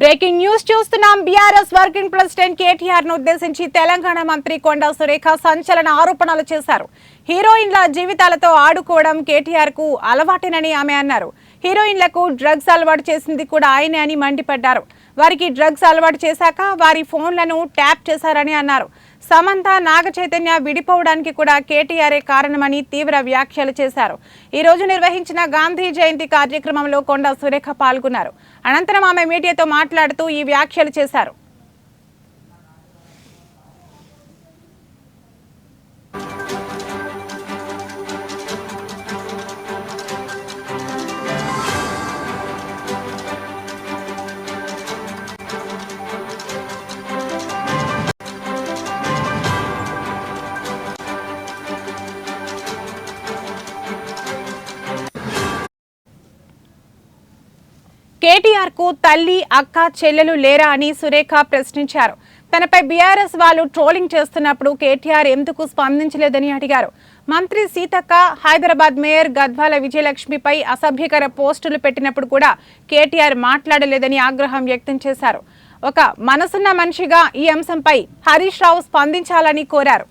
Breaking news చూస్తున్నాం. BRS working president KTR ను ఉద్దేశించి తెలంగాణ మంత్రి కొండా సురేఖ సంచలన ఆరోపణలు చేశారు. హీరోయిన్ల జీవితాలతో ఆడుకోవడం కేటీఆర్ కు అలవాటేనని ఆమె అన్నారు. హీరోయిన్లకు డ్రగ్స్ అలవాటు చేసింది కూడా ఆయనే అని మండిపడ్డారు. వారికి డ్రగ్స్ అలవాటు చేశాక వారి ఫోన్లను ట్యాప్ చేశారని అన్నారు. సమంత, నాగ చైతన్య విడిపోవడానికి కూడా కేటీఆర్ఏ కారణమని తీవ్ర వ్యాఖ్యలు చేశారు. ఈ రోజు నిర్వహించిన గాంధీ జయంతి కార్యక్రమంలో కొండా సురేఖ పాల్గొన్నారు. అనంతరం ఆమె మీడియాతో మాట్లాడుతూ ఈ వ్యాఖ్యలు చేశారు. కేటీఆర్ కు తల్లి, అక్క, చెల్లెలు లేరా అని సురేఖ ప్రశ్నించారు. తనపై బీఆర్ఎస్ వాళ్ళు ట్రోలింగ్ చేస్తున్నప్పుడు కేటీఆర్ ఎందుకు స్పందించలేదని అడిగారు. మంత్రి సీతక్క, హైదరాబాద్ మేయర్ గద్వాల విజయలక్ష్మిపై అసభ్యకర పోస్టులు పెట్టినప్పుడు కూడా కేటీఆర్ మాట్లాడలేదని ఆగ్రహం వ్యక్తం చేశారు. ఒక మనసున్న మనిషిగా ఈ అంశంపై హరీష్ రావు స్పందించాలని కోరారు.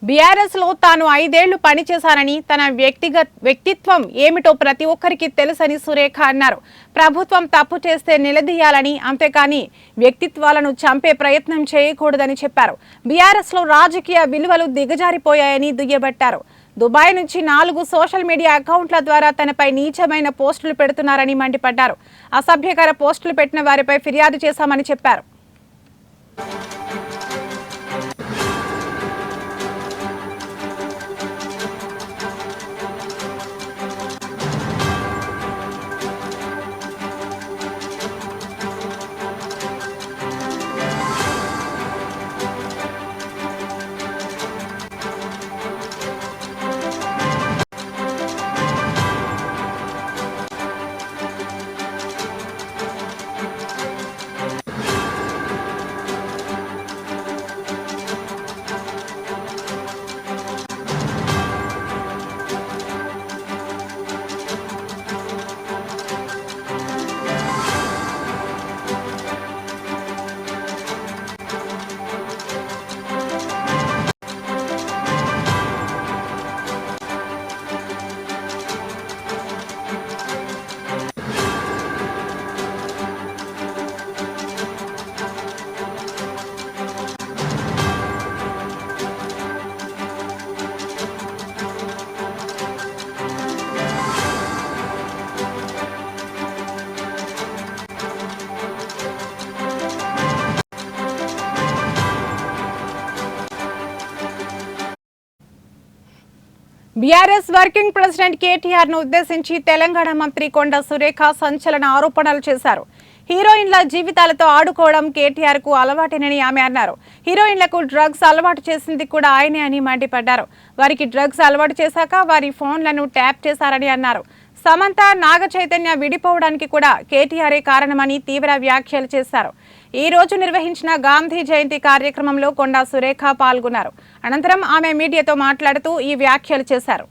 బీఆర్ఎస్ లో తాను 5 ఏళ్లు పనిచేశానని, తన వ్యక్తిత్వం ఏమిటో ప్రతి ఒక్కరికి తెలుసని సురేఖ అన్నారు. ప్రభుత్వం తప్పు చేస్తే నిలదీయాలని, అంతేకాని వ్యక్తిత్వాలను చంపే ప్రయత్నం చేయకూడదని చెప్పారు. బీఆర్ఎస్ లో రాజకీయ విలువలు దిగజారిపోయాయని దుయ్యబట్టారు. దుబాయ్ నుంచి 4 సోషల్ మీడియా అకౌంట్ల ద్వారా తనపై నీచమైన పోస్టులు పెడుతున్నారని మండిపడ్డారు. అసభ్యకర పోస్టులు పెట్టిన వారిపై ఫిర్యాదు చేశామని చెప్పారు. బీఆర్ఎస్ వర్కింగ్ ప్రెసిడెంట్ కేటీఆర్ ను ఉద్దేశించి తెలంగాణ మంత్రి కొండా సురేఖ సంచలన ఆరోపణలు చేశారు. హీరోయిన్ల జీవితాలతో ఆడుకోవడం కేటీఆర్ కు అలవాటేనని ఆమె అన్నారు. హీరోయిన్లకు డ్రగ్స్ అలవాటు చేసింది కూడా ఆయనే అని మండిపడ్డారు. వారికి డ్రగ్స్ అలవాటు చేశాక వారి ఫోన్లను ట్యాప్ చేశారని అన్నారు. సమంత, నాగ చైతన్య విడిపోవడానికి కూడా కేటీఆర్ఏ కారణమని తీవ్ర వ్యాఖ్యలు చేశారు. ఈ రోజు నిర్వహించిన గాంధీ జయంతి కార్యక్రమంలో కొండా సురేఖ పాల్గొన్నారు. అనంతరం ఆమె మీడియాతో మాట్లాడుతూ ఈ వ్యాఖ్యలు చేశారు.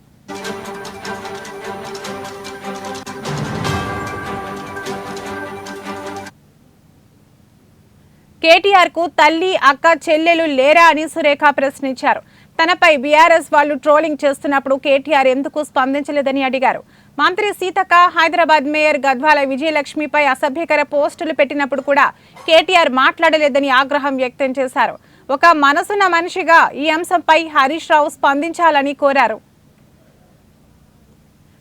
కేటీఆర్ కు తల్లి, అక్క, చెల్లెలు లేరా అని సురేఖ ప్రశ్నించారు. తనపై బీఆర్ఎస్ వాళ్ళు ట్రోలింగ్ చేస్తున్నప్పుడు కేటీఆర్ ఎందుకు స్పందించలేదని అడిగారు. మంత్రి సీతక్క, హైదరాబాద్ మేయర్ గద్వాల విజయలక్ష్మిపై అసభ్యకర పోస్టులు పెట్టినప్పుడు కూడా కేటీఆర్ మాట్లాడలేదని ఆగ్రహం వ్యక్తం చేశారు. ఒక మనసున్న మనిషిగా ఈ అంశంపై హరీష్ రావు స్పందించాలని కోరారు.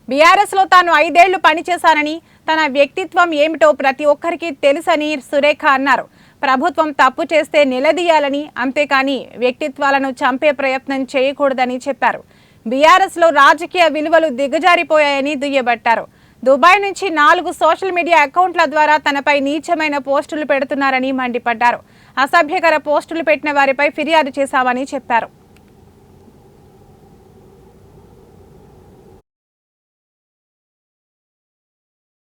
బీఆర్ఎస్ లో తాను 5 ఏళ్లు పనిచేశానని, తన వ్యక్తిత్వం ఏమిటో ప్రతి ఒక్కరికి తెలుసని సురేఖ అన్నారు. ప్రభుత్వం తప్పు చేస్తే నిలదీయాలని, అంతేకాని వ్యక్తిత్వాలను చంపే ప్రయత్నం చేయకూడదని చెప్పారు. బీఆర్ఎస్ లో రాజకీయ విలువలు దిగజారిపోయాయని దుయ్యబట్టారు. దుబాయ్ నుంచి 4 సోషల్ మీడియా అకౌంట్ల ద్వారా తనపై నీచమైన పోస్టులు పెడుతున్నారని మండిపడ్డారు. అసభ్యకర పోస్టులు పెట్టిన వారిపై ఫిర్యాదు చేశామని చెప్పారు.